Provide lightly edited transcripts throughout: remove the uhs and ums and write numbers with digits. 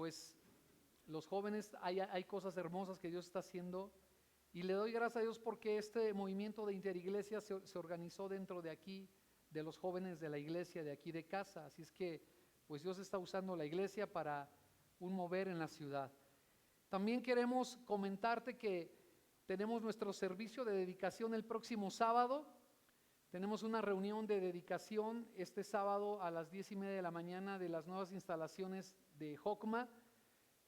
pues los jóvenes, hay cosas hermosas que Dios está haciendo, y le doy gracias a Dios porque este movimiento de interiglesia se organizó dentro de aquí, de los jóvenes de la iglesia de aquí de casa. Así es que pues Dios está usando la iglesia para un mover en la ciudad. También queremos comentarte que tenemos nuestro servicio de dedicación el próximo sábado. Tenemos una reunión de dedicación este sábado a las 10:30 de la mañana de las nuevas instalaciones de Jocma,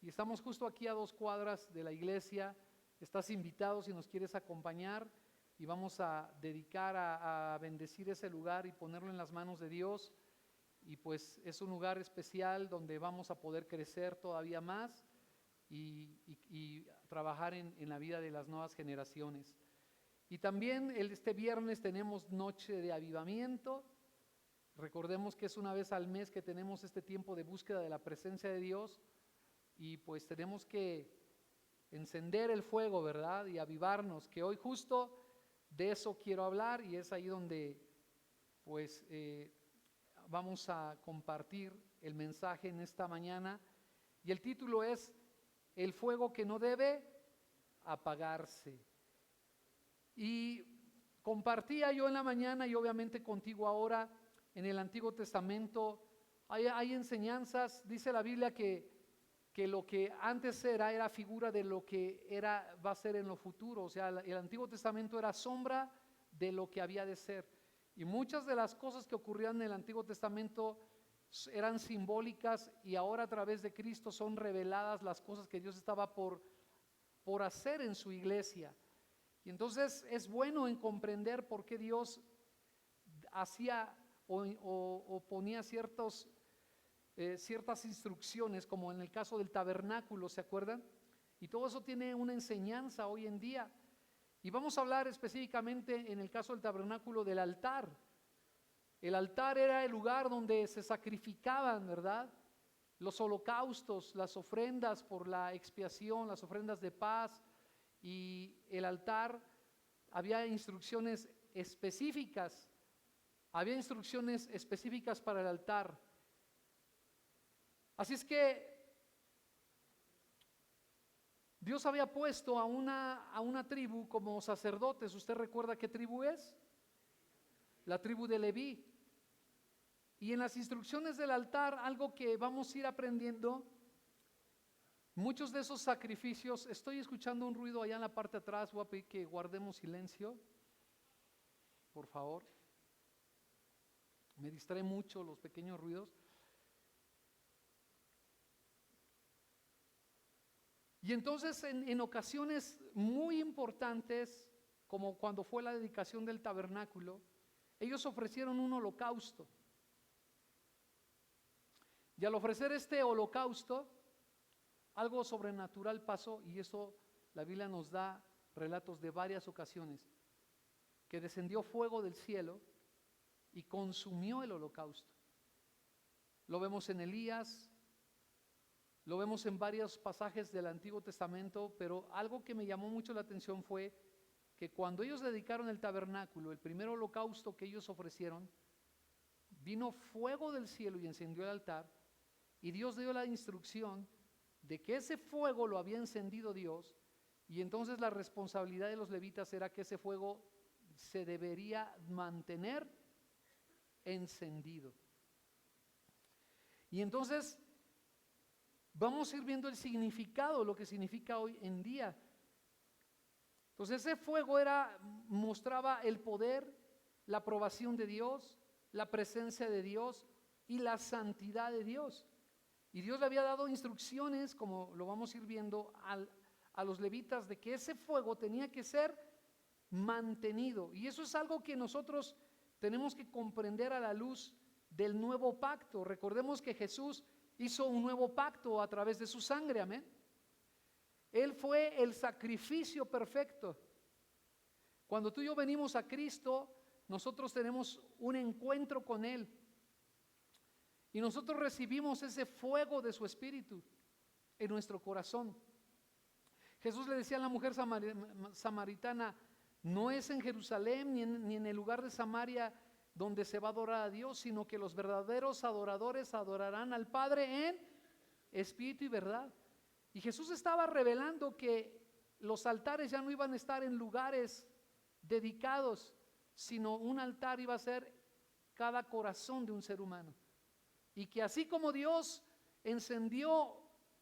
y estamos justo aquí a 2 cuadras de la iglesia. Estás invitado si nos quieres acompañar, y vamos a dedicar a bendecir ese lugar y ponerlo en las manos de Dios. Y pues es un lugar especial donde vamos a poder crecer todavía más y trabajar en la vida de las nuevas generaciones. Y también este viernes tenemos noche de avivamiento. Recordemos que es una vez al mes que tenemos este tiempo de búsqueda de la presencia de Dios, y pues tenemos que encender el fuego, ¿verdad? Y avivarnos, que hoy justo de eso quiero hablar, y es ahí donde pues vamos a compartir el mensaje en esta mañana, y el título es El fuego que no debe apagarse. Y compartía yo en la mañana, y obviamente contigo ahora, en el Antiguo Testamento hay enseñanzas. Dice la Biblia que lo que antes era figura de lo que va a ser en lo futuro. O sea, el Antiguo Testamento era sombra de lo que había de ser, y muchas de las cosas que ocurrían en el Antiguo Testamento eran simbólicas, y ahora a través de Cristo son reveladas las cosas que Dios estaba por hacer en su iglesia. Y entonces es bueno en comprender por qué Dios hacía o ponía ciertas instrucciones, como en el caso del tabernáculo, ¿se acuerdan? Y todo eso tiene una enseñanza hoy en día. Y vamos a hablar específicamente en el caso del tabernáculo del altar. El altar era el lugar donde se sacrificaban, ¿verdad?, los holocaustos, las ofrendas por la expiación, las ofrendas de paz. Y el altar, había instrucciones específicas, para el altar. Así es que Dios había puesto a una tribu como sacerdotes. ¿Usted recuerda qué tribu es? La tribu de Leví. Y en las instrucciones del altar, algo que vamos a ir aprendiendo, muchos de esos sacrificios. Estoy escuchando un ruido allá en la parte de atrás. Voy a pedir que guardemos silencio, por favor. Me distrae mucho los pequeños ruidos. Y entonces en ocasiones muy importantes, como cuando fue la dedicación del tabernáculo, ellos ofrecieron un holocausto. Y al ofrecer este holocausto, algo sobrenatural pasó, y eso la Biblia nos da relatos de varias ocasiones, que descendió fuego del cielo y consumió el holocausto. Lo vemos en Elías, lo vemos en varios pasajes del Antiguo Testamento, pero algo que me llamó mucho la atención fue que cuando ellos dedicaron el tabernáculo, el primer holocausto que ellos ofrecieron, vino fuego del cielo y encendió el altar, y Dios dio la instrucción de que ese fuego lo había encendido Dios, y entonces la responsabilidad de los levitas era que ese fuego se debería mantener encendido. Y entonces vamos a ir viendo el significado, lo que significa hoy en día. Entonces ese fuego mostraba el poder, la aprobación de Dios, la presencia de Dios y la santidad de Dios. Y Dios le había dado instrucciones, como lo vamos a ir viendo, a los levitas, de que ese fuego tenía que ser mantenido. Y eso es algo que nosotros tenemos que comprender a la luz del nuevo pacto. Recordemos que Jesús hizo un nuevo pacto a través de su sangre, amén. Él fue el sacrificio perfecto. Cuando tú y yo venimos a Cristo, nosotros tenemos un encuentro con Él, y nosotros recibimos ese fuego de su Espíritu en nuestro corazón. Jesús le decía a la mujer samaritana: no es en Jerusalén ni en el lugar de Samaria donde se va a adorar a Dios, sino que los verdaderos adoradores adorarán al Padre espíritu y verdad. Y Jesús estaba revelando que los altares ya no iban a estar en lugares dedicados, sino un altar iba a ser cada corazón de un ser humano. Y que así como Dios encendió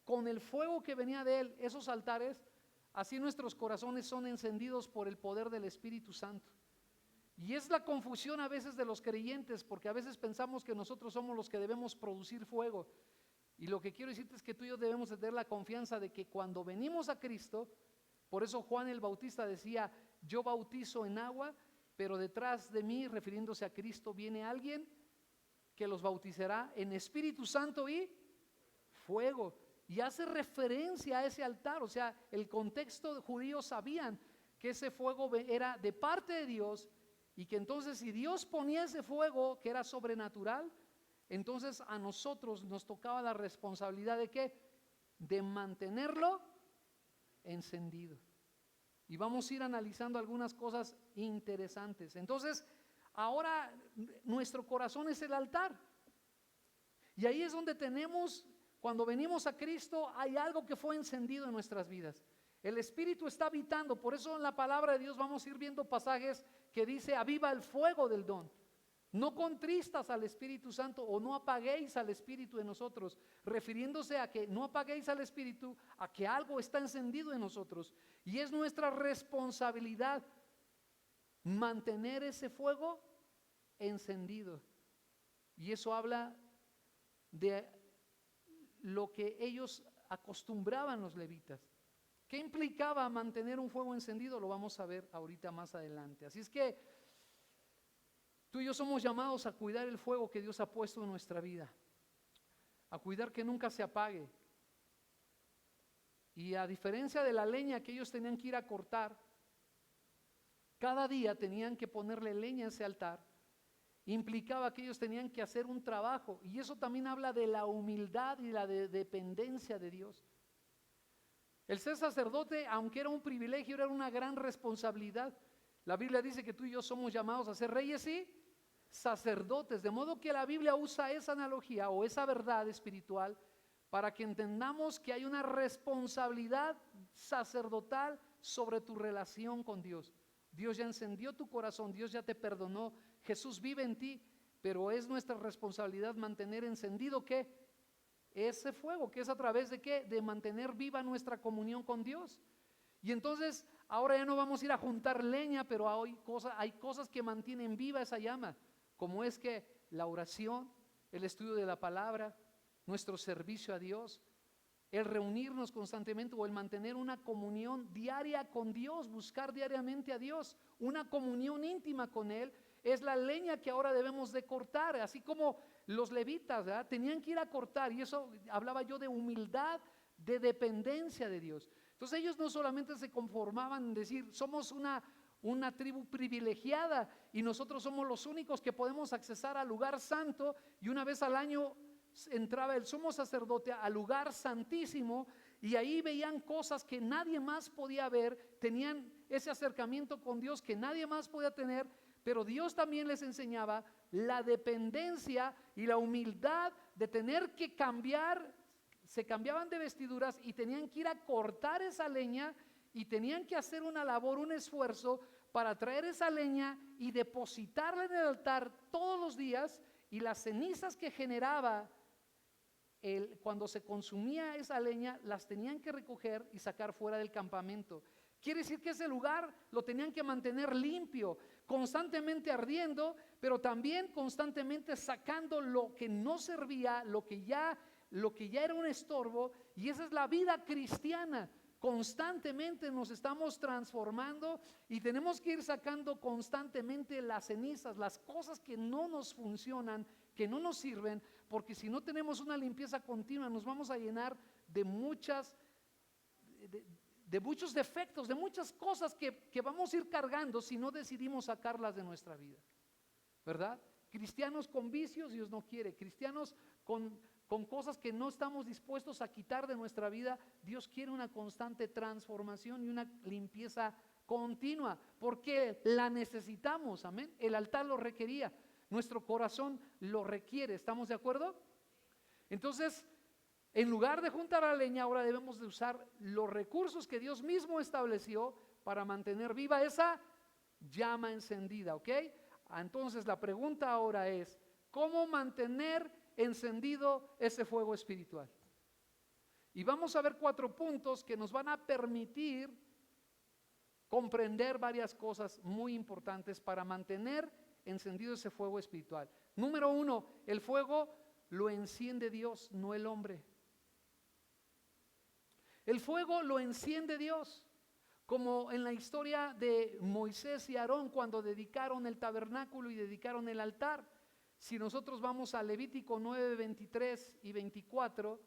con el fuego que venía de Él esos altares, así nuestros corazones son encendidos por el poder del Espíritu Santo. Y es la confusión a veces de los creyentes, porque a veces pensamos que nosotros somos los que debemos producir fuego. Y lo que quiero decirte es que tú y yo debemos tener la confianza de que cuando venimos a Cristo, por eso Juan el Bautista decía, yo bautizo en agua, pero detrás de mí, refiriéndose a Cristo, viene alguien que los bautizará en Espíritu Santo y fuego. Y hace referencia a ese altar, o sea, el contexto de judíos sabían que ese fuego era de parte de Dios, y que entonces si Dios ponía ese fuego que era sobrenatural, entonces a nosotros nos tocaba la responsabilidad de ¿qué? De mantenerlo encendido. Y vamos a ir analizando algunas cosas interesantes. Entonces, ahora nuestro corazón es el altar. Y ahí es donde tenemos, cuando venimos a Cristo, hay algo que fue encendido en nuestras vidas. El Espíritu está habitando, por eso en la palabra de Dios vamos a ir viendo pasajes que dice, aviva el fuego del don. No contristas al Espíritu Santo o no apaguéis al Espíritu en nosotros, refiriéndose a que no apaguéis al Espíritu, a que algo está encendido en nosotros. Y es nuestra responsabilidad mantener ese fuego encendido. Y eso habla de lo que ellos acostumbraban los levitas. ¿Qué implicaba mantener un fuego encendido? Lo vamos a ver ahorita más adelante. Así es que tú y yo somos llamados a cuidar el fuego que Dios ha puesto en nuestra vida, a cuidar que nunca se apague. Y a diferencia de la leña que ellos tenían que ir a cortar, cada día tenían que ponerle leña a ese altar, implicaba que ellos tenían que hacer un trabajo. Y eso también habla de la humildad y la dependencia de Dios. El ser sacerdote, aunque era un privilegio, era una gran responsabilidad. La Biblia dice que tú y yo somos llamados a ser reyes y sacerdotes, de modo que la Biblia usa esa analogía o esa verdad espiritual para que entendamos que hay una responsabilidad sacerdotal sobre tu relación con Dios. Dios ya encendió tu corazón, Dios ya te perdonó, Jesús vive en ti, pero es nuestra responsabilidad mantener encendido ¿qué? Ese fuego, que es a través de ¿qué? De mantener viva nuestra comunión con Dios. Y entonces ahora ya no vamos a ir a juntar leña, pero hay cosas que mantienen viva esa llama, como es que la oración, el estudio de la palabra, nuestro servicio a Dios, el reunirnos constantemente o el mantener una comunión diaria con Dios, buscar diariamente a Dios, una comunión íntima con Él, es la leña que ahora debemos de cortar, así como los levitas, ¿verdad? Tenían que ir a cortar, y eso hablaba yo de humildad, de dependencia de Dios. Entonces ellos no solamente se conformaban en decir, somos una tribu privilegiada y nosotros somos los únicos que podemos accesar al lugar santo, y una vez al año entraba el sumo sacerdote al lugar santísimo y ahí veían cosas que nadie más podía ver, tenían ese acercamiento con Dios que nadie más podía tener, pero Dios también les enseñaba la dependencia y la humildad de tener que cambiar. Se cambiaban de vestiduras y tenían que ir a cortar esa leña y tenían que hacer una labor, un esfuerzo para traer esa leña y depositarla en el altar todos los días, y las cenizas que generaba cuando se consumía esa leña las tenían que recoger y sacar fuera del campamento. Quiere decir que ese lugar lo tenían que mantener limpio, constantemente ardiendo, pero también constantemente sacando lo que no servía, lo que ya era un estorbo. Y esa es la vida cristiana. Constantemente nos estamos transformando y tenemos que ir sacando constantemente las cenizas, las cosas que no nos funcionan, que no nos sirven, porque si no tenemos una limpieza continua nos vamos a llenar de muchos defectos, de muchas cosas que vamos a ir cargando si no decidimos sacarlas de nuestra vida, ¿verdad? Cristianos con vicios, Dios no quiere. Cristianos con cosas que no estamos dispuestos a quitar de nuestra vida, Dios quiere una constante transformación y una limpieza continua, porque la necesitamos, amén. El altar lo requería, nuestro corazón lo requiere, ¿estamos de acuerdo? Entonces, En lugar de juntar la leña, ahora debemos de usar los recursos que Dios mismo estableció para mantener viva esa llama encendida, ¿ok? Entonces la pregunta ahora es, ¿cómo mantener encendido ese fuego espiritual? Y vamos a ver 4 puntos que nos van a permitir comprender varias cosas muy importantes para mantener encendido ese fuego espiritual. Número 1, el fuego lo enciende Dios, no el hombre. El fuego lo enciende Dios, como en la historia de Moisés y Aarón cuando dedicaron el tabernáculo y dedicaron el altar. Si nosotros vamos a Levítico 9, 23 y 24,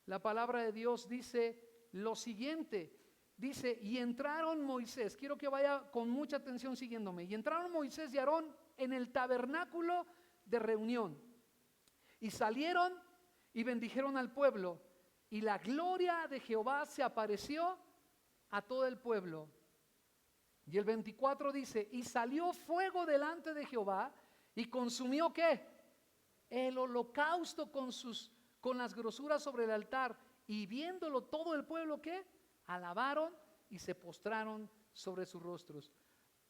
la palabra de Dios dice lo siguiente. Dice, y entraron Moisés, quiero que vaya con mucha atención siguiéndome, y entraron Moisés y Aarón en el tabernáculo de reunión, y salieron y bendijeron al pueblo, y la gloria de Jehová se apareció a todo el pueblo. Y el 24 dice, y salió fuego delante de Jehová, y consumió ¿qué? El holocausto con las grosuras sobre el altar, y viéndolo todo el pueblo ¿qué? Alabaron y se postraron sobre sus rostros.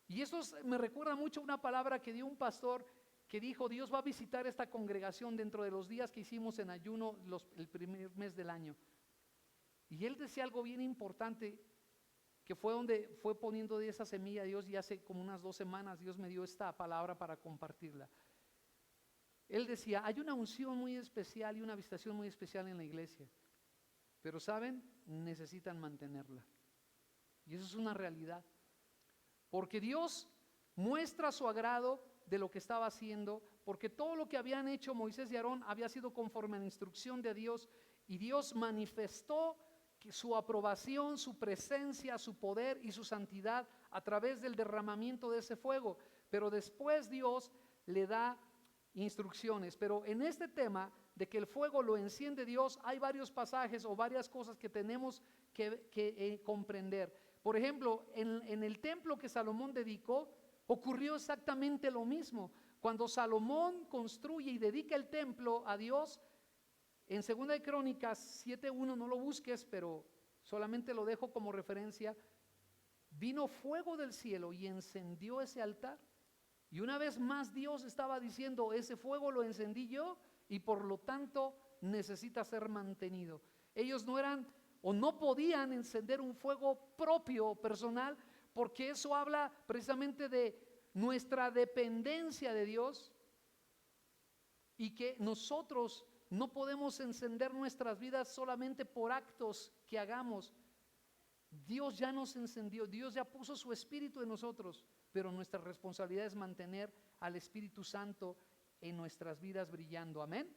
Y eso me recuerda mucho una palabra que dio un pastor que dijo, Dios va a visitar esta congregación dentro de los días que hicimos en ayuno el primer mes del año. Y él decía algo bien importante, que fue donde fue poniendo de esa semilla Dios, y hace como unas 2 semanas Dios me dio esta palabra para compartirla. Él decía, hay una unción muy especial y una visitación muy especial en la iglesia, pero ¿saben? Necesitan mantenerla. Y eso es una realidad, porque Dios muestra su agrado de lo que estaba haciendo, porque todo lo que habían hecho Moisés y Aarón había sido conforme a la instrucción de Dios, y Dios manifestó su aprobación, su presencia, su poder y su santidad a través del derramamiento de ese fuego. Pero después Dios le da instrucciones. Pero en este tema de que el fuego lo enciende Dios, hay varios pasajes o varias cosas que tenemos que comprender. Por ejemplo, en el templo que Salomón dedicó, ocurrió exactamente lo mismo. Cuando Salomón construye y dedica el templo a Dios, en 2 de Crónicas 7:1, no lo busques, pero solamente lo dejo como referencia, vino fuego del cielo y encendió ese altar. Y una vez más Dios estaba diciendo, ese fuego lo encendí yo y por lo tanto necesita ser mantenido. Ellos no eran o no podían encender un fuego propio, personal, porque eso habla precisamente de nuestra dependencia de Dios, y que nosotros no podemos encender nuestras vidas solamente por actos que hagamos. Dios ya nos encendió, Dios ya puso su Espíritu en nosotros, pero nuestra responsabilidad es mantener al Espíritu Santo en nuestras vidas brillando. Amén.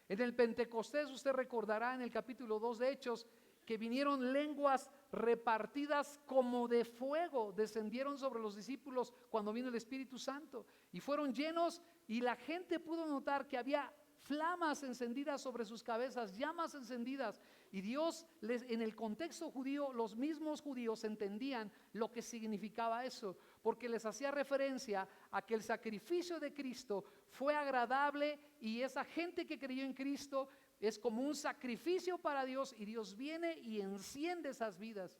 En el Pentecostés usted recordará en el capítulo 2 de Hechos que vinieron lenguas repartidas como de fuego, descendieron sobre los discípulos cuando vino el Espíritu Santo y fueron llenos, y la gente pudo notar que había flamas encendidas sobre sus cabezas, llamas encendidas, y Dios en el contexto judío, los mismos judíos entendían lo que significaba eso, porque les hacía referencia a que el sacrificio de Cristo fue agradable, y esa gente que creyó en Cristo es como un sacrificio para Dios, y Dios viene y enciende esas vidas.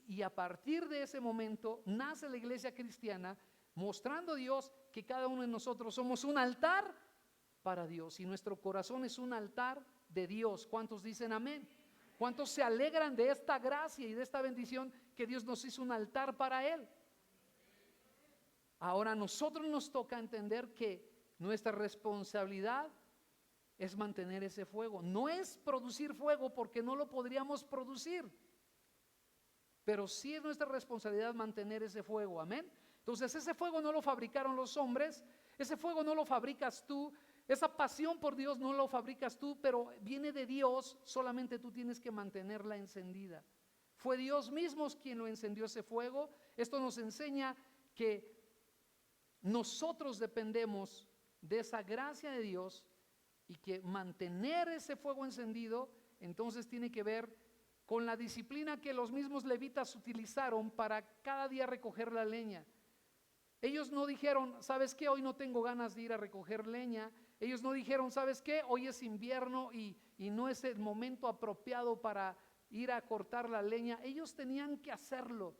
Y a partir de ese momento nace la iglesia cristiana, mostrando a Dios que cada uno de nosotros somos un altar para Dios, y nuestro corazón es un altar de Dios. ¿Cuántos dicen amén? ¿Cuántos se alegran de esta gracia y de esta bendición que Dios nos hizo un altar para Él? Ahora a nosotros nos toca entender que nuestra responsabilidad es mantener ese fuego. No es producir fuego, porque no lo podríamos producir, pero sí es nuestra responsabilidad mantener ese fuego. Amén. Entonces ese fuego no lo fabricaron los hombres, ese fuego no lo fabricas tú, esa pasión por Dios no lo fabricas tú, pero viene de Dios, solamente tú tienes que mantenerla encendida. Fue Dios mismo quien lo encendió ese fuego. Esto nos enseña que nosotros dependemos de esa gracia de Dios, y que mantener ese fuego encendido entonces tiene que ver con la disciplina que los mismos levitas utilizaron para cada día recoger la leña. Ellos no dijeron, ¿sabes qué? Hoy no tengo ganas de ir a recoger leña. Ellos no dijeron, ¿sabes qué? Hoy es invierno y y no es el momento apropiado para ir a cortar la leña. Ellos tenían que hacerlo.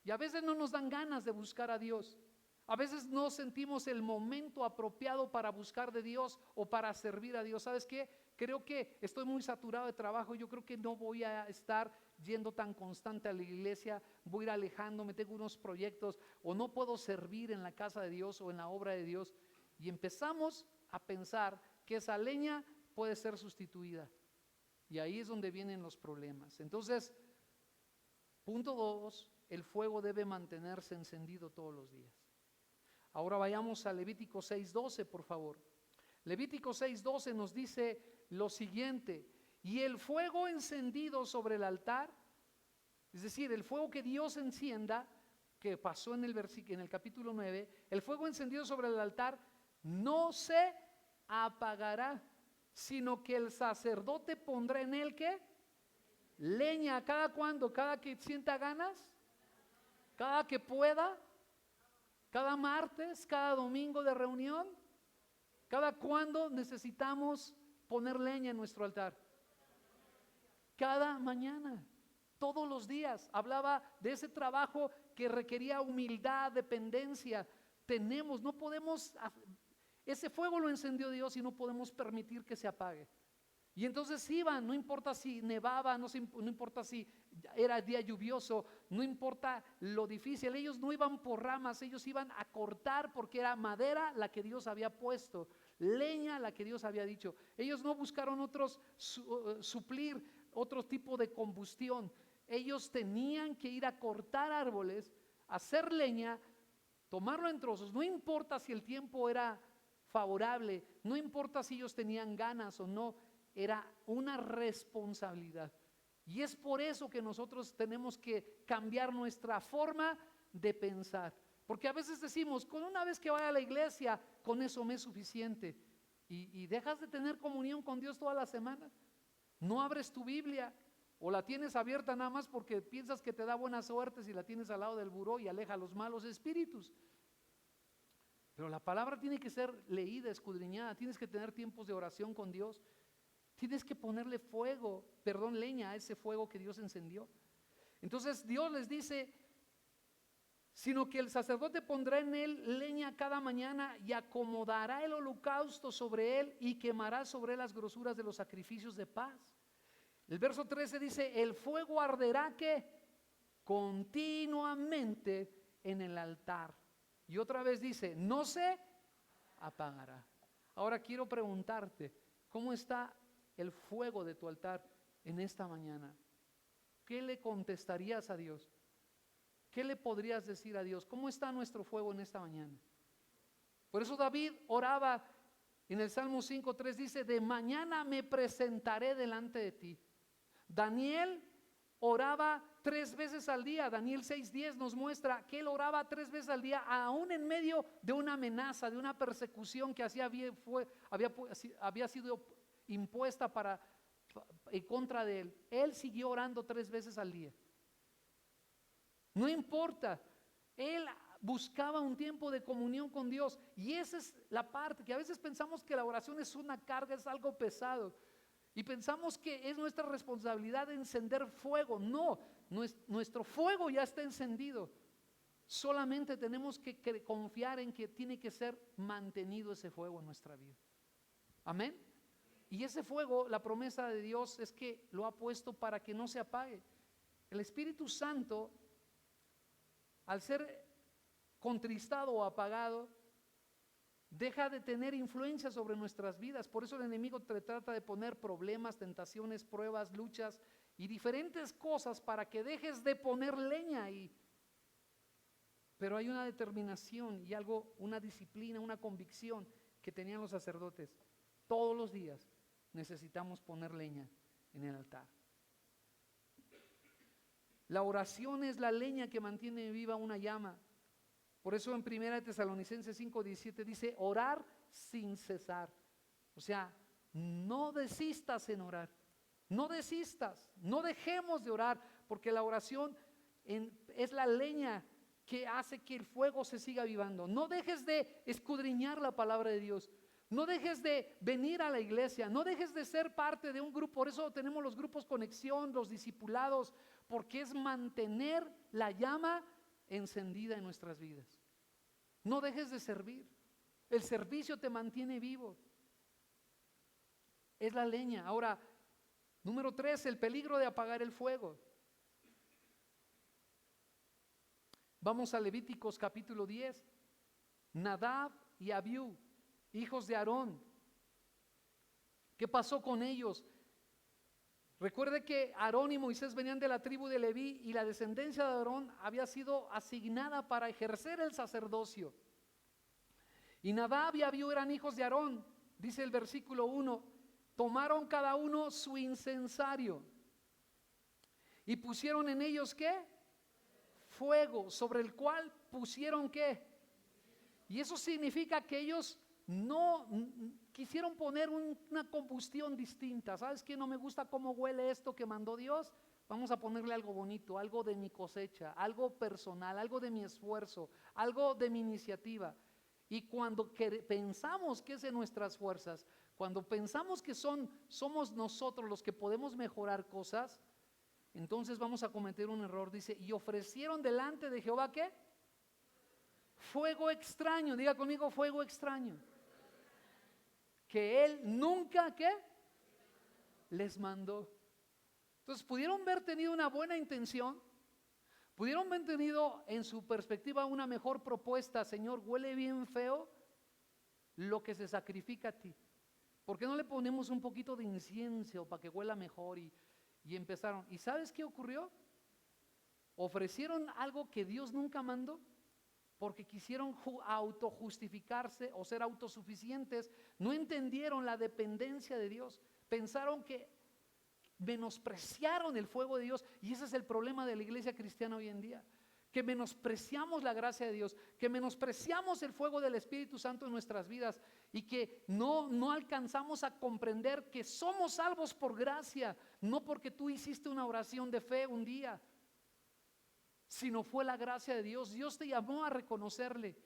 Y a veces no nos dan ganas de buscar a Dios. A veces no sentimos el momento apropiado para buscar de Dios o para servir a Dios. ¿Sabes qué? Creo que estoy muy saturado de trabajo. Yo creo que no voy a estar yendo tan constante a la iglesia. Voy a ir alejándome, tengo unos proyectos o no puedo servir en la casa de Dios o en la obra de Dios. Y empezamos a pensar que esa leña puede ser sustituida. Y ahí es donde vienen los problemas. Entonces, punto 2, el fuego debe mantenerse encendido todos los días. Ahora vayamos a Levítico 6:12, por favor. Levítico 6:12 nos dice lo siguiente: y el fuego encendido sobre el altar, es decir, el fuego que Dios encienda, que pasó en el capítulo 9, el fuego encendido sobre el altar no se apagará, sino que el sacerdote pondrá en él, ¿qué? Leña. ¿Cada cuándo? ¿Cada que sienta ganas? ¿Cada que pueda? ¿Cada martes? ¿Cada domingo de reunión? ¿Cada cuándo necesitamos poner leña en nuestro altar? Cada mañana, todos los días. Hablaba de ese trabajo que requería humildad, dependencia. No podemos, ese fuego lo encendió Dios y no podemos permitir que se apague. Y entonces iban, no importa si nevaba, no importa si era día lluvioso, no importa lo difícil, ellos no iban por ramas, ellos iban a cortar porque era madera la que Dios había puesto, leña la que Dios había dicho. Ellos no buscaron suplir otro tipo de combustión. Ellos tenían que ir a cortar árboles, hacer leña, tomarlo en trozos, no importa si el tiempo era favorable, no importa si ellos tenían ganas o no. Era una responsabilidad. Y es por eso que nosotros tenemos que cambiar nuestra forma de pensar. Porque a veces decimos, con una vez que vaya a la iglesia, con eso me es suficiente. Y dejas de tener comunión con Dios toda la semana. No abres tu Biblia o la tienes abierta nada más porque piensas que te da buena suerte si la tienes al lado del buró y aleja a los malos espíritus. Pero la palabra tiene que ser leída, escudriñada. Tienes que tener tiempos de oración con Dios. Tienes que ponerle leña a ese fuego que Dios encendió. Entonces Dios les dice, sino que el sacerdote pondrá en él leña cada mañana y acomodará el holocausto sobre él y quemará sobre él las grosuras de los sacrificios de paz. El verso 13 dice, el fuego arderá ¿qué? Continuamente en el altar. Y otra vez dice, no se apagará. Ahora quiero preguntarte, ¿cómo está el fuego de tu altar en esta mañana? ¿Qué le contestarías a Dios? ¿Qué le podrías decir a Dios? ¿Cómo está nuestro fuego en esta mañana? Por eso David oraba en el Salmo 5:3, dice, de mañana me presentaré delante de ti. Daniel oraba 3 veces al día. Daniel 6:10 nos muestra que él oraba 3 veces al día, aún en medio de una amenaza, de una persecución que había sido impuesta en contra de él. Él siguió orando 3 veces al día. No importa, él buscaba un tiempo de comunión con Dios. Y esa es la parte que a veces pensamos que la oración es una carga, es algo pesado, y pensamos que es nuestra responsabilidad encender fuego. No, nuestro fuego ya está encendido. Solamente tenemos que confiar en que tiene que ser mantenido ese fuego en nuestra vida. Amén. Y ese fuego, la promesa de Dios es que lo ha puesto para que no se apague. El Espíritu Santo, al ser contristado o apagado, deja de tener influencia sobre nuestras vidas. Por eso el enemigo trata de poner problemas, tentaciones, pruebas, luchas y diferentes cosas para que dejes de poner leña ahí. Pero hay una determinación y una disciplina, una convicción que tenían los sacerdotes. Todos los días necesitamos poner leña en el altar. La oración es la leña que mantiene viva una llama. Por eso en 1 Tesalonicenses 5:17 dice, orar sin cesar. O sea, no desistas en orar. No desistas, no dejemos de orar, porque la oración es la leña que hace que el fuego se siga avivando. No dejes de escudriñar la palabra de Dios. No dejes de venir a la iglesia, no dejes de ser parte de un grupo. Por eso tenemos los grupos conexión, los discipulados, porque es mantener la llama encendida en nuestras vidas. No dejes de servir. El servicio te mantiene vivo. Es la leña. Ahora, número 3, el peligro de apagar el fuego. Vamos a Levíticos capítulo 10. Nadab y Abiú, hijos de Aarón. ¿Qué pasó con ellos? Recuerde que Aarón y Moisés venían de la tribu de Leví y la descendencia de Aarón había sido asignada para ejercer el sacerdocio. Y Nadab y Abiú eran hijos de Aarón, dice el versículo 1, tomaron cada uno su incensario y pusieron en ellos ¿qué? Fuego, sobre el cual pusieron ¿qué? Y eso significa que ellos no quisieron poner una combustión distinta. ¿Sabes qué? No me gusta cómo huele esto que mandó Dios. Vamos a ponerle algo bonito, algo de mi cosecha, algo personal, algo de mi esfuerzo, algo de mi iniciativa. Y cuando pensamos que es de nuestras fuerzas, cuando pensamos que somos nosotros los que podemos mejorar cosas, entonces vamos a cometer un error. Dice, y ofrecieron delante de Jehová ¿qué? Fuego extraño. Diga conmigo, fuego extraño, que él nunca ¿qué? Les mandó. Entonces pudieron haber tenido una buena intención, pudieron haber tenido en su perspectiva una mejor propuesta. Señor, huele bien feo lo que se sacrifica a ti. ¿Por qué no le ponemos un poquito de incienso para que huela mejor? Y empezaron. ¿Y sabes qué ocurrió? Ofrecieron algo que Dios nunca mandó, porque quisieron autojustificarse o ser autosuficientes. No entendieron la dependencia de Dios. Pensaron que menospreciaron el fuego de Dios. Y ese es el problema de la iglesia cristiana hoy en día, que menospreciamos la gracia de Dios, que menospreciamos el fuego del Espíritu Santo en nuestras vidas y que no alcanzamos a comprender que somos salvos por gracia, no porque tú hiciste una oración de fe un día, sino fue la gracia de Dios. Dios te llamó a reconocerle.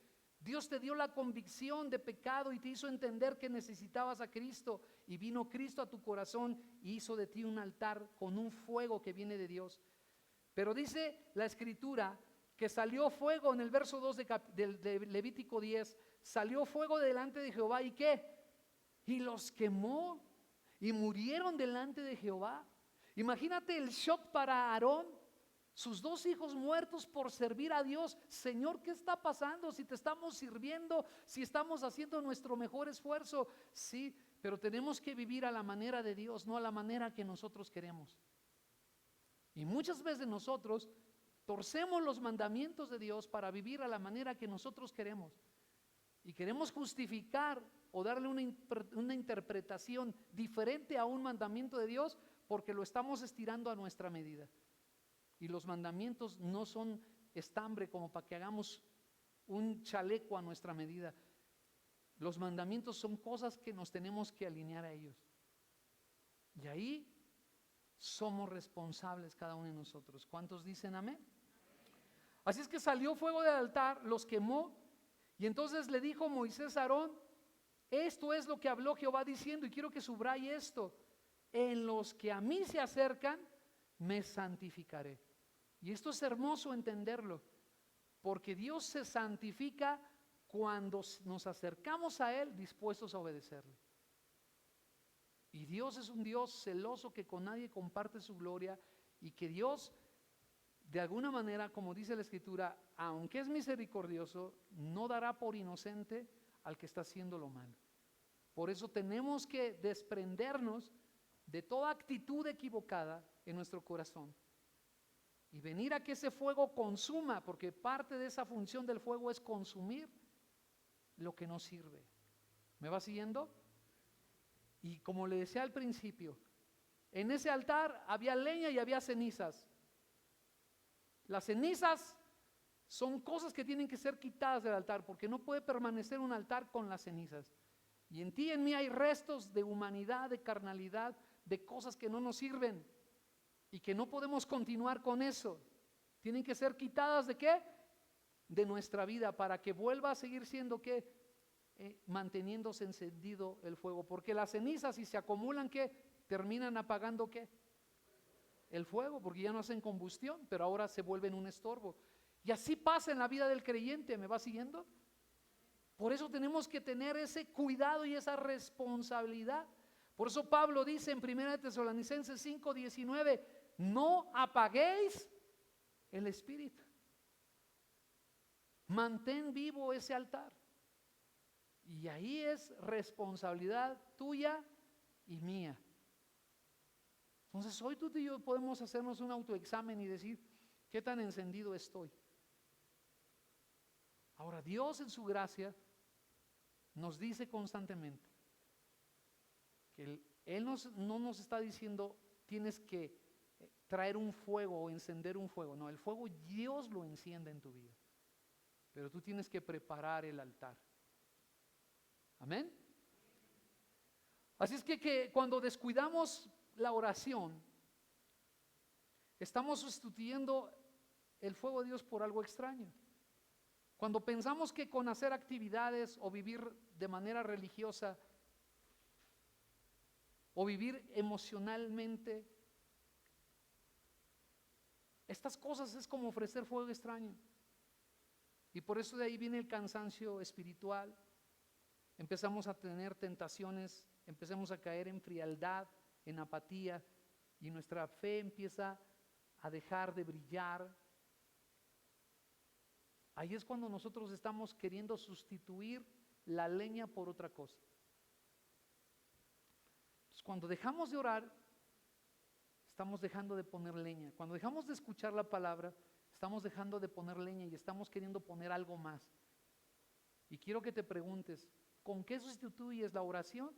Dios te dio la convicción de pecado y te hizo entender que necesitabas a Cristo, y vino Cristo a tu corazón y hizo de ti un altar con un fuego que viene de Dios. Pero dice la Escritura que salió fuego en el verso 2 de Levítico 10, salió fuego delante de Jehová y ¿qué? Y los quemó y murieron delante de Jehová. Imagínate el shock para Aarón, sus 2 hijos muertos por servir a Dios. Señor, ¿qué está pasando? Si te estamos sirviendo, si estamos haciendo nuestro mejor esfuerzo. Sí, pero tenemos que vivir a la manera de Dios, no a la manera que nosotros queremos. Y muchas veces nosotros torcemos los mandamientos de Dios para vivir a la manera que nosotros queremos. Y queremos justificar o darle una interpretación diferente a un mandamiento de Dios porque lo estamos estirando a nuestra medida. Y los mandamientos no son estambre como para que hagamos un chaleco a nuestra medida. Los mandamientos son cosas que nos tenemos que alinear a ellos. Y ahí somos responsables cada uno de nosotros. ¿Cuántos dicen amén? Así es que salió fuego del altar, los quemó, y entonces le dijo Moisés a Aarón, esto es lo que habló Jehová diciendo, y quiero que subraye esto: en los que a mí se acercan, me santificaré. Y esto es hermoso entenderlo, porque Dios se santifica cuando nos acercamos a Él dispuestos a obedecerle. Y Dios es un Dios celoso que con nadie comparte su gloria, y que Dios, de alguna manera, como dice la Escritura, aunque es misericordioso, no dará por inocente al que está haciendo lo malo. Por eso tenemos que desprendernos de toda actitud equivocada en nuestro corazón y venir a que ese fuego consuma, porque parte de esa función del fuego es consumir lo que no sirve. ¿Me va siguiendo? Y como le decía al principio, en ese altar había leña y había cenizas. Las cenizas son cosas que tienen que ser quitadas del altar, porque no puede permanecer un altar con las cenizas. Y en ti y en mí hay restos de humanidad, de carnalidad, de cosas que no nos sirven y que no podemos continuar con eso. Tienen que ser quitadas ¿de qué? De nuestra vida, para que vuelva a seguir siendo ¿qué? manteniéndose encendido el fuego, porque las cenizas, si se acumulan, ¿qué? Terminan apagando, ¿qué? El fuego, porque ya no hacen combustión, pero ahora se vuelven un estorbo. Y así pasa en la vida del creyente. ¿Me va siguiendo? Por eso tenemos que tener ese cuidado y esa responsabilidad. Por eso Pablo dice en 1 Tesalonicenses 5:19, no apaguéis el espíritu. Mantén vivo ese altar. Y ahí es responsabilidad tuya y mía. Entonces hoy tú y yo podemos hacernos un autoexamen y decir, ¿qué tan encendido estoy? Ahora, Dios en su gracia nos dice constantemente que Él no nos está diciendo tienes que traer un fuego o encender un fuego. No, el fuego Dios lo enciende en tu vida, pero tú tienes que preparar el altar. Amén. Así es que cuando descuidamos la oración, estamos sustituyendo el fuego de Dios por algo extraño. Cuando pensamos que con hacer actividades o vivir de manera religiosa o vivir emocionalmente, estas cosas es como ofrecer fuego extraño. Y por eso de ahí viene el cansancio espiritual. Empezamos a tener tentaciones, empezamos a caer en frialdad, en apatía, y nuestra fe empieza a dejar de brillar. Ahí es cuando nosotros estamos queriendo sustituir la leña por otra cosa. Entonces, cuando dejamos de orar, estamos dejando de poner leña. Cuando dejamos de escuchar la palabra, estamos dejando de poner leña y estamos queriendo poner algo más. Y quiero que te preguntes, ¿con qué sustituyes la oración?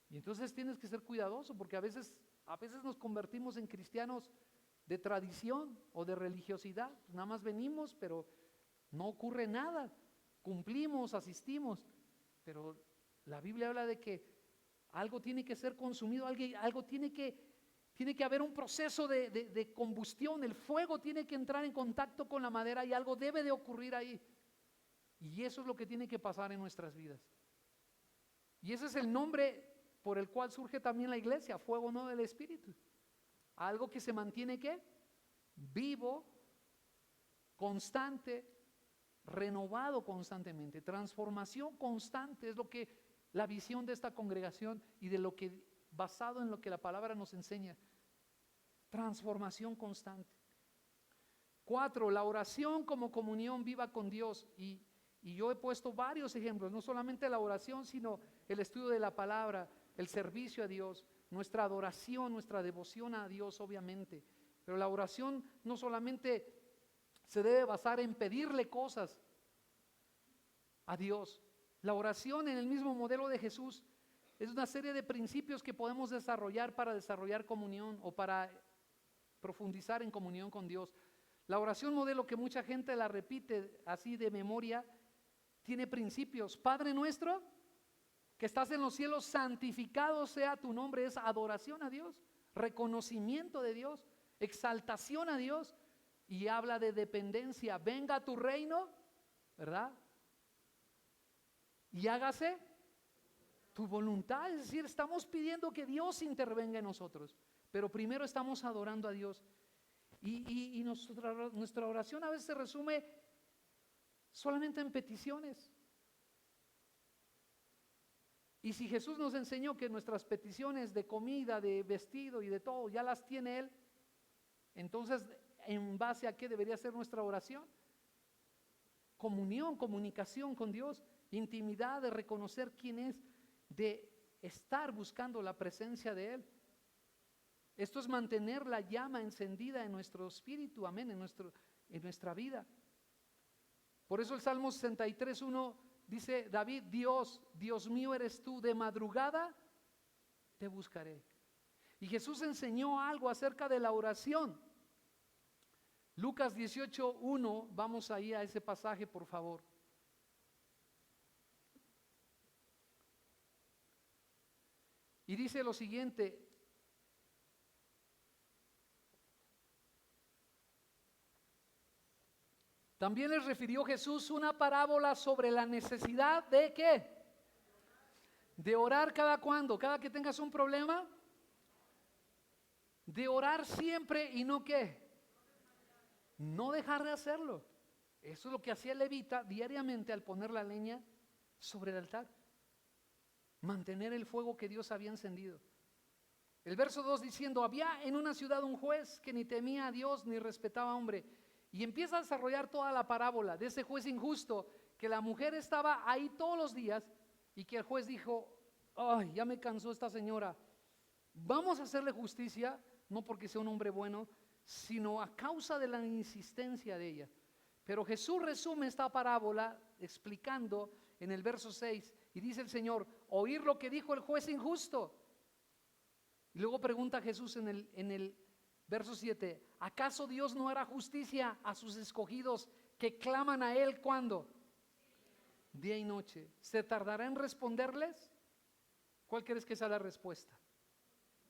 Y entonces tienes que ser cuidadoso, porque a veces nos convertimos en cristianos de tradición o de religiosidad. Nada más venimos, pero no ocurre nada. Cumplimos, asistimos, pero la Biblia habla de que algo tiene que ser consumido, algo tiene que haber un proceso de combustión. El fuego tiene que entrar en contacto con la madera y algo debe de ocurrir ahí. Y eso es lo que tiene que pasar en nuestras vidas. Y ese es el nombre por el cual surge también la iglesia, fuego no del Espíritu. Algo que se mantiene ¿qué? Vivo, constante, renovado constantemente. Transformación constante es lo que la visión de esta congregación y de lo que, basado en lo que la palabra nos enseña. Transformación constante. 4, la oración como comunión viva con Dios. Y yo he puesto varios ejemplos, no solamente la oración, sino el estudio de la palabra, el servicio a Dios, nuestra adoración, nuestra devoción a Dios, obviamente. Pero la oración no solamente se debe basar en pedirle cosas a Dios. La oración, en el mismo modelo de Jesús, es una serie de principios que podemos desarrollar para desarrollar comunión o para profundizar en comunión con Dios. La oración modelo, que mucha gente la repite así de memoria, tiene principios. Padre nuestro que estás en los cielos, santificado sea tu nombre. Es adoración a Dios, reconocimiento de Dios, exaltación a Dios, y habla de dependencia. Venga a tu reino, ¿verdad? Y hágase tu voluntad. Es decir, estamos pidiendo que Dios intervenga en nosotros, pero primero estamos adorando a Dios. Y nuestra oración a veces se resume solamente en peticiones. Y si Jesús nos enseñó que nuestras peticiones de comida, de vestido y de todo, ya las tiene Él, entonces, ¿en base a qué debería ser nuestra oración? Comunión, comunicación con Dios, intimidad, de reconocer quién es, de estar buscando la presencia de Él. Esto es mantener la llama encendida en nuestro espíritu, amén, en nuestra vida. Por eso el Salmo 63:1 dice David: Dios mío eres tú, de madrugada te buscaré. Y Jesús enseñó algo acerca de la oración. Lucas 18:1, vamos ahí a ese pasaje, por favor. Y dice lo siguiente: También les refirió Jesús una parábola sobre la necesidad de ¿qué? De orar cada cuando, cada que tengas un problema, de orar siempre y no ¿qué? No dejar de hacerlo. Eso es lo que hacía el levita diariamente al poner la leña sobre el altar. Mantener el fuego que Dios había encendido. El verso 2 diciendo, había en una ciudad un juez que ni temía a Dios ni respetaba a hombre. Y empieza a desarrollar toda la parábola de ese juez injusto, que la mujer estaba ahí todos los días y que el juez dijo, ay, ya me cansó esta señora, vamos a hacerle justicia, no porque sea un hombre bueno, sino a causa de la insistencia de ella. Pero Jesús resume esta parábola explicando en el verso 6 y dice el Señor, oír lo que dijo el juez injusto. Y luego pregunta Jesús en el verso 7, ¿acaso Dios no hará justicia a sus escogidos que claman a Él cuando? Día y noche. ¿Se tardará en responderles? ¿Cuál crees que sea la respuesta?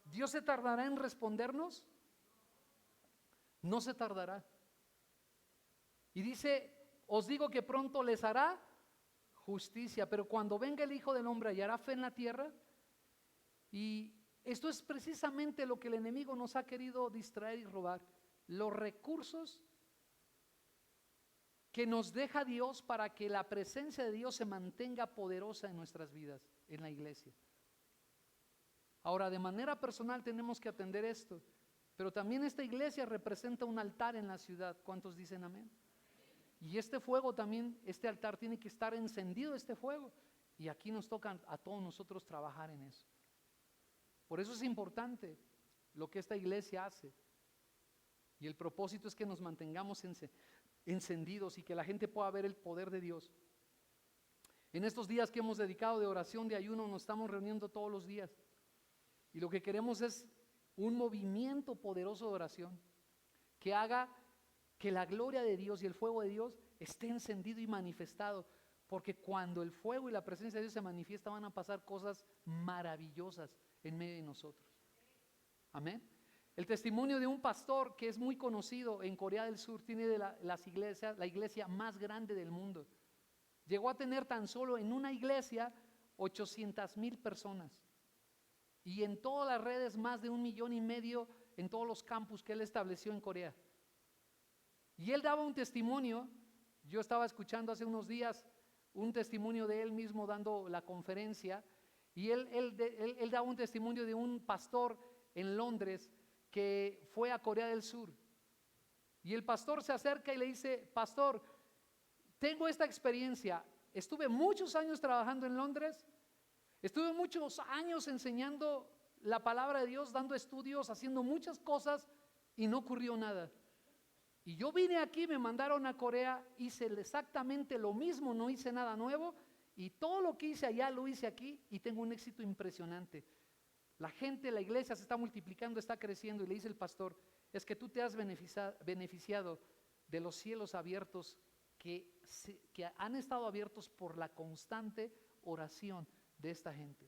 ¿Dios se tardará en respondernos? No se tardará. Y dice, os digo que pronto les hará justicia, pero cuando venga el Hijo del Hombre hallará fe en la tierra. Y esto es precisamente lo que el enemigo nos ha querido distraer y robar, los recursos que nos deja Dios para que la presencia de Dios se mantenga poderosa en nuestras vidas, en la iglesia. Ahora, de manera personal tenemos que atender esto, pero también esta iglesia representa un altar en la ciudad. ¿Cuántos dicen amén? Y este fuego también, este altar tiene que estar encendido, este fuego, y aquí nos toca a todos nosotros trabajar en eso. Por eso es importante lo que esta iglesia hace. Y el propósito es que nos mantengamos encendidos y que la gente pueda ver el poder de Dios. En estos días que hemos dedicado de oración, de ayuno, nos estamos reuniendo todos los días. Y lo que queremos es un movimiento poderoso de oración que haga que la gloria de Dios y el fuego de Dios esté encendido y manifestado. Porque cuando el fuego y la presencia de Dios se manifiesta, van a pasar cosas maravillosas en medio de nosotros. Amén. El testimonio de un pastor que es muy conocido en Corea del Sur, tiene de las iglesias, la iglesia más grande del mundo. Llegó a tener tan solo en una iglesia 800,000 personas. Y en todas las redes más de 1,5 millones en todos los campus que él estableció en Corea. Y él daba un testimonio. Yo estaba escuchando hace unos días un testimonio de él mismo dando la conferencia. Y él daba un testimonio de un pastor en Londres que fue a Corea del Sur. Y el pastor se acerca y le dice, pastor, tengo esta experiencia. Estuve muchos años trabajando en Londres. Estuve muchos años enseñando la palabra de Dios, dando estudios, haciendo muchas cosas y no ocurrió nada. Y yo vine aquí, me mandaron a Corea, hice exactamente lo mismo, no hice nada nuevo y todo lo que hice allá lo hice aquí y tengo un éxito impresionante. La gente, la iglesia se está multiplicando, está creciendo y le dice el pastor, es que tú te has beneficiado de los cielos abiertos que han estado abiertos por la constante oración de esta gente.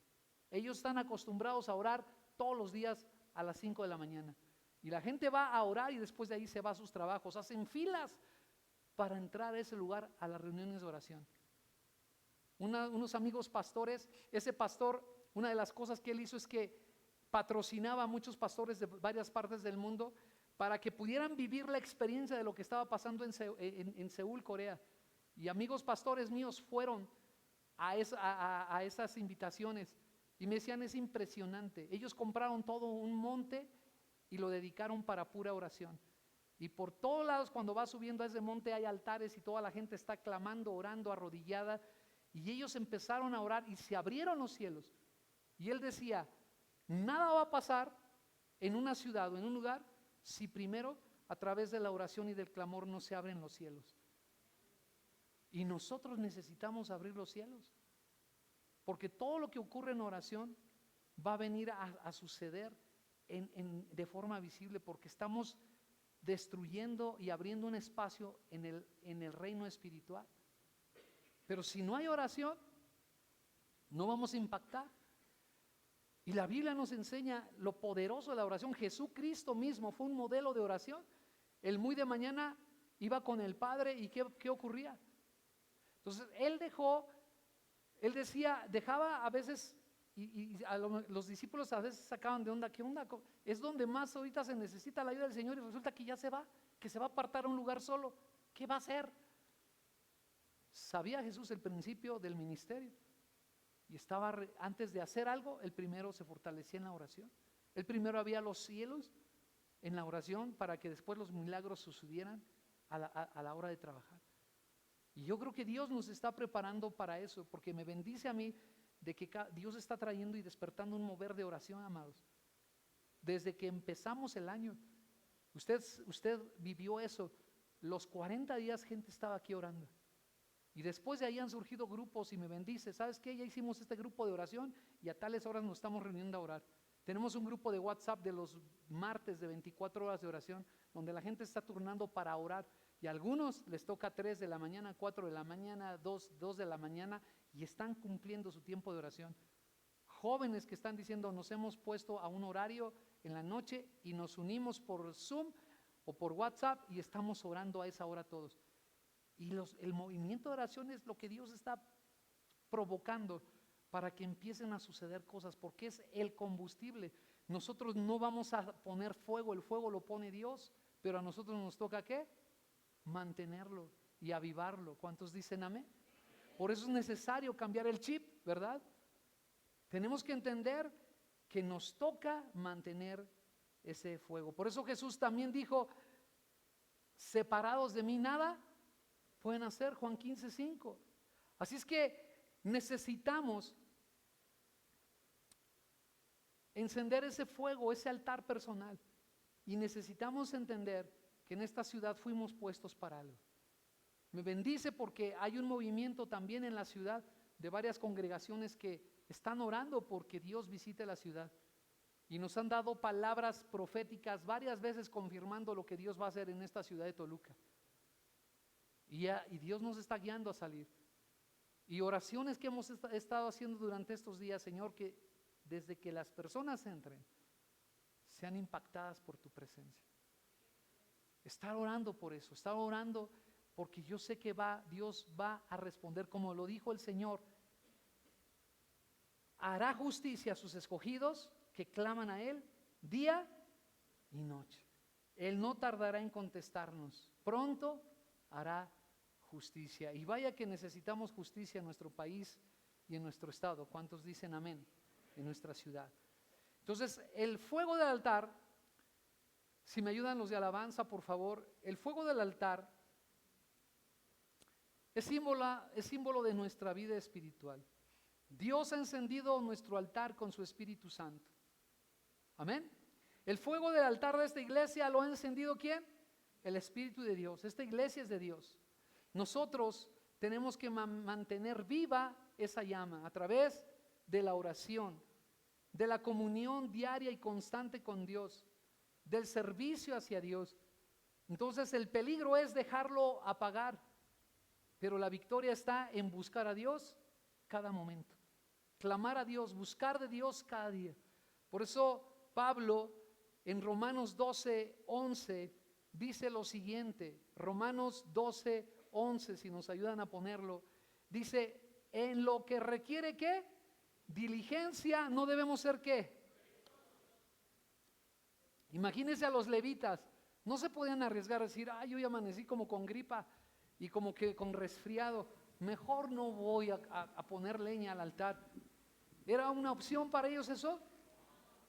Ellos están acostumbrados a orar todos los días a las 5 de la mañana. Y la gente va a orar y después de ahí se va a sus trabajos. Hacen filas para entrar a ese lugar, a las reuniones de oración. Unos amigos pastores, ese pastor, una de las cosas que él hizo es que patrocinaba a muchos pastores de varias partes del mundo para que pudieran vivir la experiencia de lo que estaba pasando en Seúl, Corea. Y amigos pastores míos fueron a esas invitaciones y me decían, es impresionante. Ellos compraron todo un monte y lo dedicaron para pura oración. Y por todos lados, cuando vas subiendo a ese monte, hay altares y toda la gente está clamando, orando, arrodillada. Y ellos empezaron a orar y se abrieron los cielos. Y él decía, nada va a pasar en una ciudad o en un lugar si primero a través de la oración y del clamor no se abren los cielos. Y nosotros necesitamos abrir los cielos. Porque todo lo que ocurre en oración va a venir a suceder de forma visible, porque estamos destruyendo y abriendo un espacio en el reino espiritual. Pero si no hay oración, no vamos a impactar. Y la Biblia nos enseña lo poderoso de la oración. Jesucristo mismo fue un modelo de oración. Él muy de mañana iba con el Padre y ¿qué ocurría? Entonces él dejaba a veces, los discípulos a veces sacaban de onda, ¿qué onda? Es donde más ahorita se necesita la ayuda del Señor y resulta que ya se va, que se va a apartar a un lugar solo. ¿Qué va a hacer? Sabía Jesús el principio del ministerio y antes de hacer algo, el primero se fortalecía en la oración. El primero había los cielos en la oración para que después los milagros sucedieran a la hora de trabajar. Y yo creo que Dios nos está preparando para eso, porque me bendice a mí de que Dios está trayendo y despertando un mover de oración, amados. Desde que empezamos el año, usted vivió eso. Los 40 días gente estaba aquí orando. Y después de ahí han surgido grupos y me bendice. ¿Sabes qué? Ya hicimos este grupo de oración y a tales horas nos estamos reuniendo a orar. Tenemos un grupo de WhatsApp de los martes de 24 horas de oración, donde la gente está turnando para orar. Y a algunos les toca 3 de la mañana, 4 de la mañana, 2 de la mañana y están cumpliendo su tiempo de oración. Jóvenes que están diciendo, nos hemos puesto a un horario en la noche y nos unimos por Zoom o por WhatsApp y estamos orando a esa hora todos. Y el movimiento de oración es lo que Dios está provocando para que empiecen a suceder cosas, porque es el combustible. Nosotros no vamos a poner fuego, el fuego lo pone Dios, pero a nosotros nos toca ¿qué? Mantenerlo y avivarlo. ¿Cuántos dicen amén? Por eso es necesario cambiar el chip, ¿verdad? Tenemos que entender que nos toca mantener ese fuego. Por eso Jesús también dijo, separados de mí nada pueden hacer, Juan 15:5. Así es que necesitamos encender ese fuego, ese altar personal, y necesitamos entender que en esta ciudad fuimos puestos para algo. Me bendice porque hay un movimiento también en la ciudad de varias congregaciones que están orando porque Dios visite la ciudad y nos han dado palabras proféticas varias veces confirmando lo que Dios va a hacer en esta ciudad de Toluca. Y Dios nos está guiando a salir. Y oraciones que hemos estado haciendo durante estos días, Señor, que desde que las personas entren, sean impactadas por tu presencia. Estar orando por eso, estar orando porque yo sé que Dios va a responder, como lo dijo el Señor. Hará justicia a sus escogidos que claman a Él día y noche. Él no tardará en contestarnos. Pronto hará justicia. Y vaya que necesitamos justicia en nuestro país y en nuestro estado. ¿Cuántos dicen amén? En nuestra ciudad. Entonces, el fuego del altar, si me ayudan los de alabanza, por favor, el fuego del altar es símbolo de nuestra vida espiritual. Dios ha encendido nuestro altar con su Espíritu Santo. Amén. El fuego del altar de esta iglesia lo ha encendido ¿quién? El Espíritu de Dios. Esta iglesia es de Dios. Nosotros tenemos que mantener viva esa llama a través de la oración, de la comunión diaria y constante con Dios, del servicio hacia Dios. Entonces el peligro es dejarlo apagar, pero la victoria está en buscar a Dios cada momento, clamar a Dios, buscar de Dios cada día. Por eso Pablo en Romanos 12:11 dice lo siguiente, Romanos 12:11, si nos ayudan a ponerlo, dice, en lo que requiere ¿qué? Diligencia, no debemos ser ¿qué? Imagínense a los levitas, no se podían arriesgar a decir, yo ya amanecí como con gripa y como que con resfriado, mejor no voy a poner leña al altar. ¿Era una opción para ellos eso?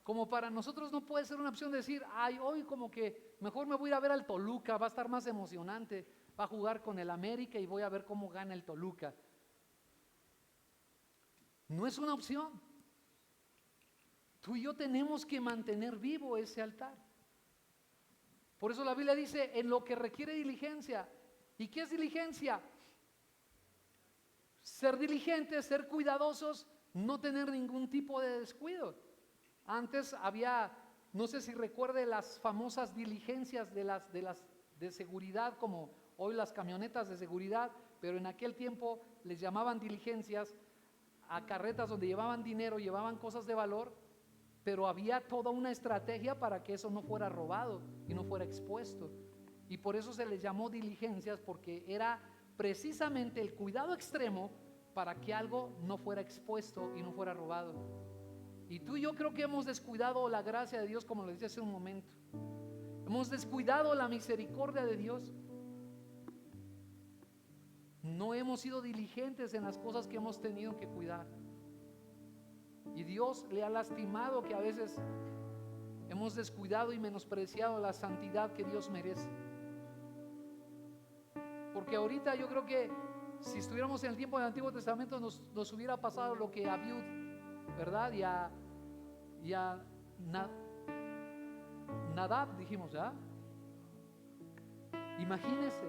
Como para nosotros no puede ser una opción de decir, hoy como que mejor me voy a ir a ver al Toluca, va a estar más emocionante, va a jugar con el América y voy a ver cómo gana el Toluca. No es una opción. Tú y yo tenemos que mantener vivo ese altar. Por eso la Biblia dice, en lo que requiere diligencia. ¿Y qué es diligencia? Ser diligentes, ser cuidadosos, no tener ningún tipo de descuido. Antes había, no sé si recuerde las famosas diligencias de seguridad, como hoy las camionetas de seguridad, pero en aquel tiempo les llamaban diligencias a carretas donde llevaban dinero, llevaban cosas de valor, pero había toda una estrategia para que eso no fuera robado y no fuera expuesto. y por eso se les llamó diligencias, porque era precisamente el cuidado extremo para que algo no fuera expuesto y no fuera robado. Y tú y yo creo que hemos descuidado la gracia de Dios, como lo decía hace un momento. Hemos descuidado la misericordia de Dios. No hemos sido diligentes en las cosas que hemos tenido que cuidar. Y Dios le ha lastimado que a veces hemos descuidado y menospreciado la santidad que Dios merece. Porque ahorita yo creo que si estuviéramos en el tiempo del Antiguo Testamento nos hubiera pasado lo que a Abiud, ¿verdad? Y a Nadab, dijimos, ¿ya? Imagínense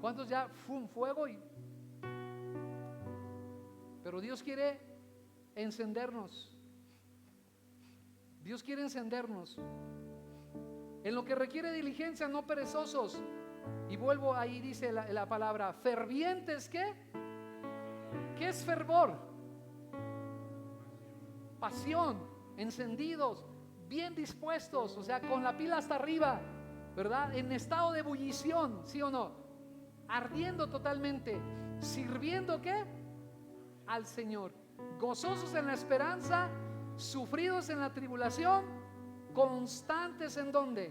cuántos ya fue un fuego pero Dios quiere encendernos. Dios quiere encendernos en lo que requiere diligencia, no perezosos. Y vuelvo, ahí dice la palabra fervientes. ¿Qué es fervor? Pasión, encendidos, bien dispuestos, o sea, con la pila hasta arriba, ¿verdad? En estado de ebullición, ¿sí o no? Ardiendo totalmente, sirviendo ¿qué? Al Señor, gozosos en la esperanza, sufridos en la tribulación, constantes ¿en dónde?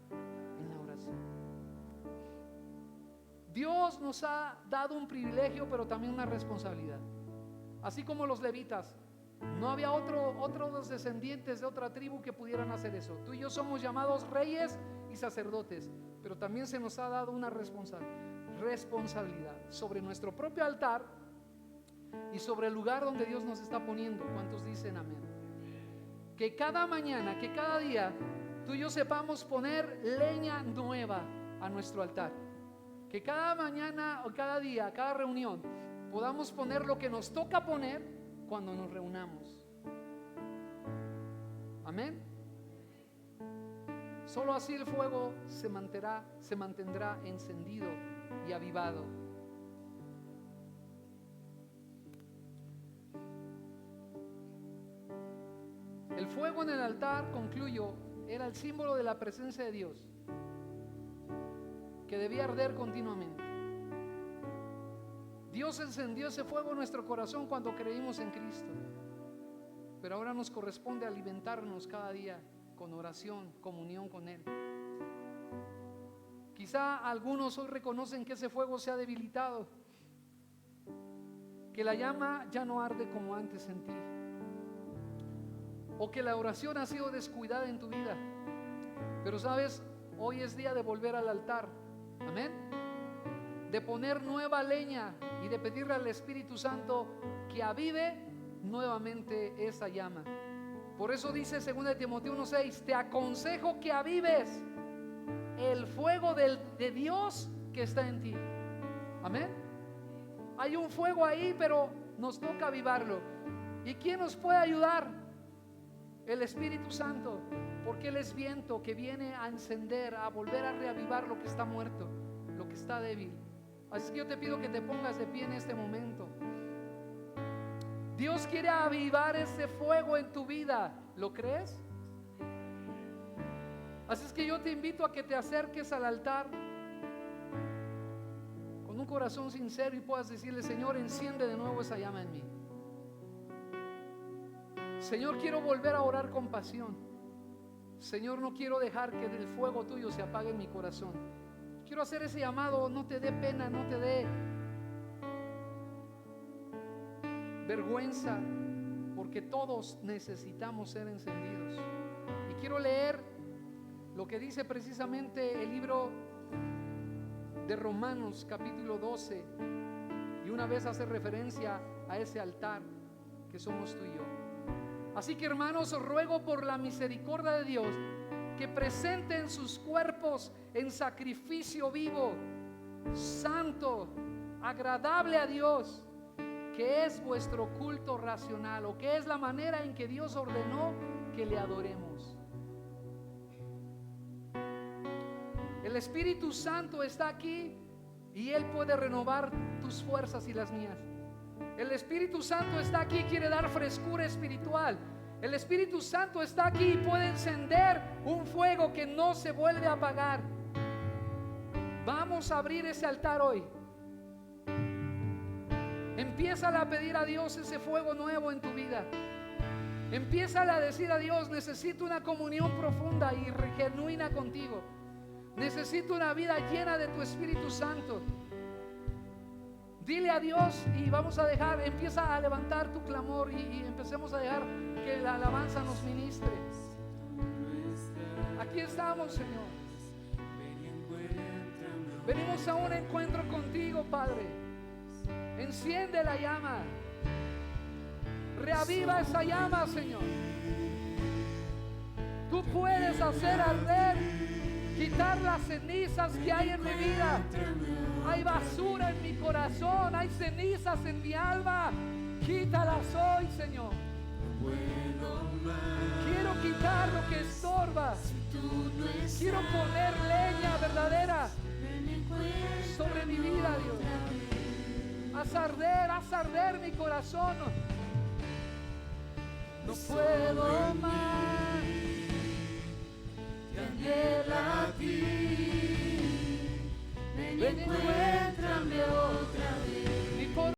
En la oración. Dios nos ha dado un privilegio, pero también una responsabilidad. Así como los levitas, no había otros descendientes de otra tribu que pudieran hacer eso. Tú y yo somos llamados reyes y sacerdotes, pero también se nos ha dado una responsabilidad sobre nuestro propio altar y sobre el lugar donde Dios nos está poniendo. ¿Cuántos dicen amén? Que cada mañana, que cada día tú y yo sepamos poner leña nueva a nuestro altar. Que cada mañana o cada día, cada reunión, podamos poner lo que nos toca poner cuando nos reunamos. Amén. Solo así el fuego se mantendrá encendido y avivado. El fuego en el altar, concluyo, era el símbolo de la presencia de Dios, que debía arder continuamente. Dios encendió ese fuego en nuestro corazón cuando creímos en Cristo, pero ahora nos corresponde alimentarnos cada día con oración, comunión con Él. Quizá algunos hoy reconocen que ese fuego se ha debilitado, que la llama ya no arde como antes en ti, o que la oración ha sido descuidada en tu vida. Pero sabes, hoy es día de volver al altar. Amén. De poner nueva leña y de pedirle al Espíritu Santo que avive nuevamente esa llama. Por eso dice 2 Timoteo 1:6: te aconsejo que avives el fuego de Dios que está en ti. Amén. Hay un fuego ahí, pero nos toca avivarlo. ¿Y quién nos puede ayudar? El Espíritu Santo, porque Él es viento que viene a encender, a volver a reavivar lo que está muerto, lo que está débil. Así que yo te pido que te pongas de pie en este momento. Dios quiere avivar ese fuego en tu vida. ¿Lo crees? Así es que yo te invito a que te acerques al altar con un corazón sincero y puedas decirle: Señor, enciende de nuevo esa llama en mí. Señor, quiero volver a orar con pasión. Señor, no quiero dejar que el fuego tuyo se apague en mi corazón. Quiero hacer ese llamado. No te dé pena, no te dé vergüenza, porque todos necesitamos ser encendidos. Y quiero leer lo que dice precisamente el libro de Romanos capítulo 12, y una vez hace referencia a ese altar que somos tú y yo. Así que, hermanos, os ruego por la misericordia de Dios que presenten sus cuerpos en sacrificio vivo, santo, agradable a Dios, que es vuestro culto racional, o que es la manera en que Dios ordenó que le adoremos. El Espíritu Santo está aquí y Él puede renovar tus fuerzas y las mías. El Espíritu Santo está aquí y quiere dar frescura espiritual. El Espíritu Santo está aquí y puede encender un fuego que no se vuelve a apagar. Vamos a abrir ese altar hoy. Empieza a pedir a Dios ese fuego nuevo en tu vida. Empieza a decir a Dios: necesito una comunión profunda y genuina contigo. Necesito una vida llena de tu Espíritu Santo. Dile a Dios, y vamos a dejar, empieza a levantar tu clamor y empecemos a dejar que la alabanza nos ministre. Aquí estamos, Señor. Venimos a un encuentro contigo, Padre. Enciende la llama. Reaviva esa llama, Señor. Tú puedes hacer arder, quitar las cenizas que hay en mi vida. Hay basura en mi corazón, hay cenizas en mi alma. Quítalas hoy, Señor. Quiero quitar lo que estorba. Quiero poner leña verdadera sobre mi vida, Dios. Haz arder mi corazón. No puedo más. Te anhela a ti. Ven, encuéntrame otra vez. Mi corazón.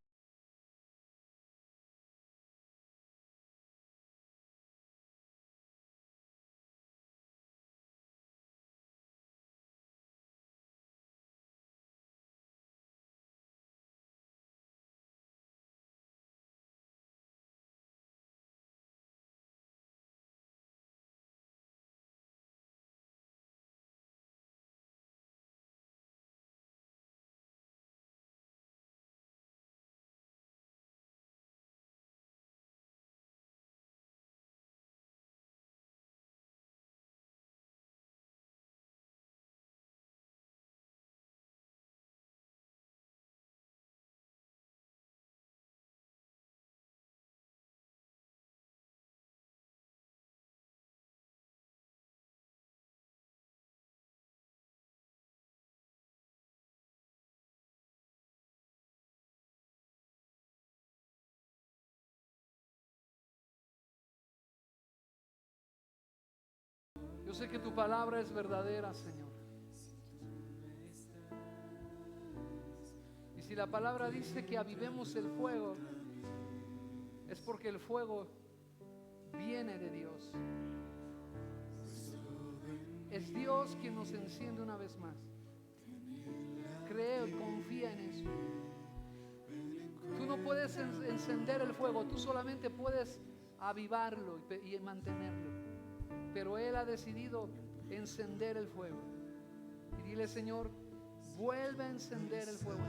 Yo sé que tu palabra es verdadera, Señor. Y si la palabra dice que avivemos el fuego, es porque el fuego viene de Dios. Es Dios quien nos enciende una vez más. Creo y confía en eso. Tú no puedes encender el fuego, tú solamente puedes avivarlo y mantenerlo. Pero Él ha decidido encender el fuego. Y dile: Señor, vuelve a encender el fuego.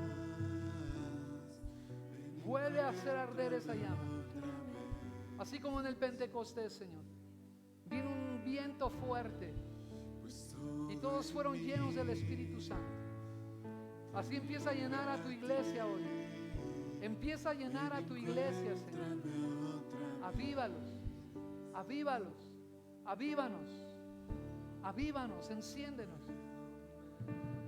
Vuelve a hacer arder esa llama. Así como en el Pentecostés, Señor, vino un viento fuerte y todos fueron llenos del Espíritu Santo. Así empieza a llenar a tu iglesia hoy. Empieza a llenar a tu iglesia, Señor. Avívalos, avívalos. Avívanos, avívanos, enciéndenos.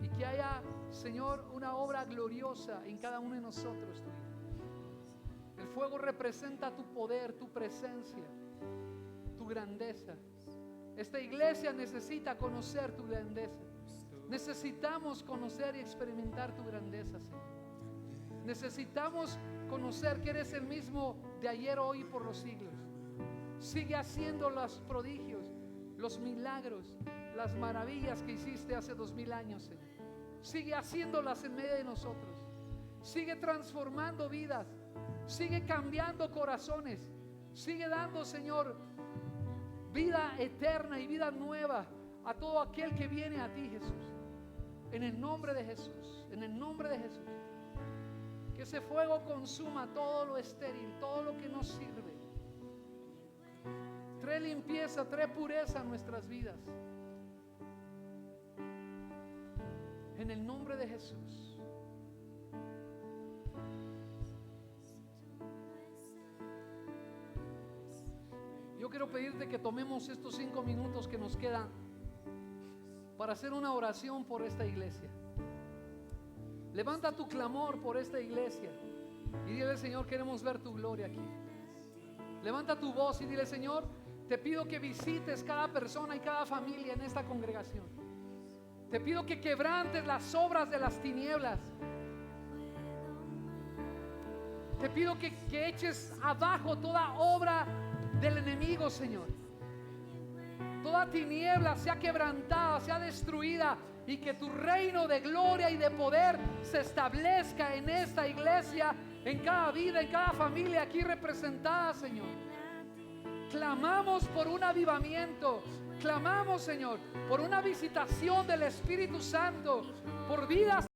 Y que haya, Señor, una obra gloriosa en cada uno de nosotros, tu Hijo. El fuego representa tu poder, tu presencia, tu grandeza. Esta iglesia necesita conocer tu grandeza. Necesitamos conocer y experimentar tu grandeza, Señor. Necesitamos conocer que eres el mismo de ayer, hoy y por los siglos. Sigue haciendo los prodigios, los milagros, las maravillas que hiciste hace 2000 años, Señor. Sigue haciéndolas en medio de nosotros. Sigue transformando vidas. Sigue cambiando corazones. Sigue dando, Señor, vida eterna y vida nueva a todo aquel que viene a ti, Jesús. En el nombre de Jesús, en el nombre de Jesús. Que ese fuego consuma todo lo estéril, todo lo que no sirve. Trae limpieza, trae pureza a nuestras vidas. En el nombre de Jesús. Yo quiero pedirte que tomemos estos 5 minutos que nos quedan para hacer una oración por esta iglesia. Levanta tu clamor por esta iglesia y dile: Señor, queremos ver tu gloria aquí. Levanta tu voz y dile: Señor, te pido que visites cada persona y cada familia en esta congregación. Te pido que quebrantes las obras de las tinieblas. Te pido que eches abajo toda obra del enemigo, Señor. Toda tiniebla sea quebrantada, sea destruida, y que tu reino de gloria y de poder se establezca en esta iglesia, en cada vida, en cada familia aquí representada, Señor. Clamamos por un avivamiento. Clamamos, Señor, por una visitación del Espíritu Santo, por vidas.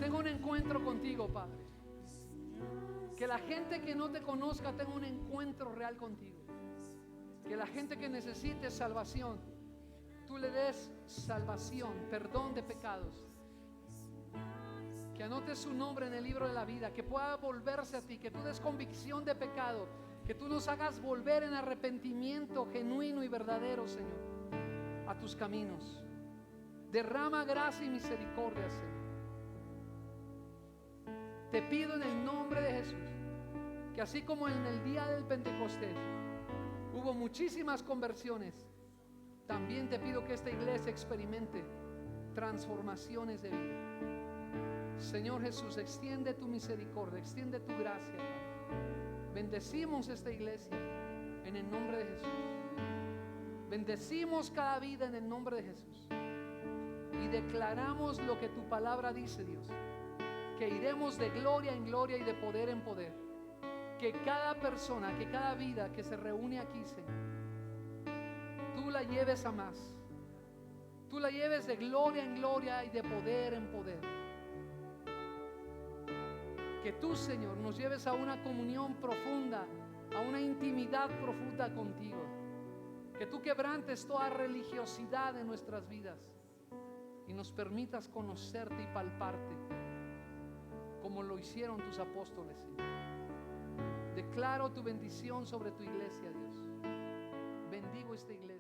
Tengo un encuentro contigo, Padre. Que la gente que no te conozca tenga un encuentro real contigo. Que la gente que necesite salvación, tú le des salvación, perdón de pecados. Que anotes su nombre en el libro de la vida, que pueda volverse a ti, que tú des convicción de pecado, que tú nos hagas volver en arrepentimiento genuino y verdadero, Señor, a tus caminos. Derrama gracia y misericordia, Señor. Te pido en el nombre de Jesús que así como en el día del Pentecostés hubo muchísimas conversiones, también te pido que esta iglesia experimente transformaciones de vida. Señor Jesús, extiende tu misericordia, extiende tu gracia, Padre. Bendecimos esta iglesia en el nombre de Jesús. Bendecimos cada vida en el nombre de Jesús. Y declaramos lo que tu palabra dice, Dios, que iremos de gloria en gloria y de poder en poder. Que cada persona, que cada vida que se reúne aquí, Señor, tú la lleves a más. Tú la lleves de gloria en gloria y de poder en poder. Que tú, Señor, nos lleves a una comunión profunda, a una intimidad profunda contigo. Que tú quebrantes toda religiosidad en nuestras vidas y nos permitas conocerte y palparte como lo hicieron tus apóstoles, Señor. Declaro tu bendición sobre tu iglesia, Dios. Bendigo esta iglesia.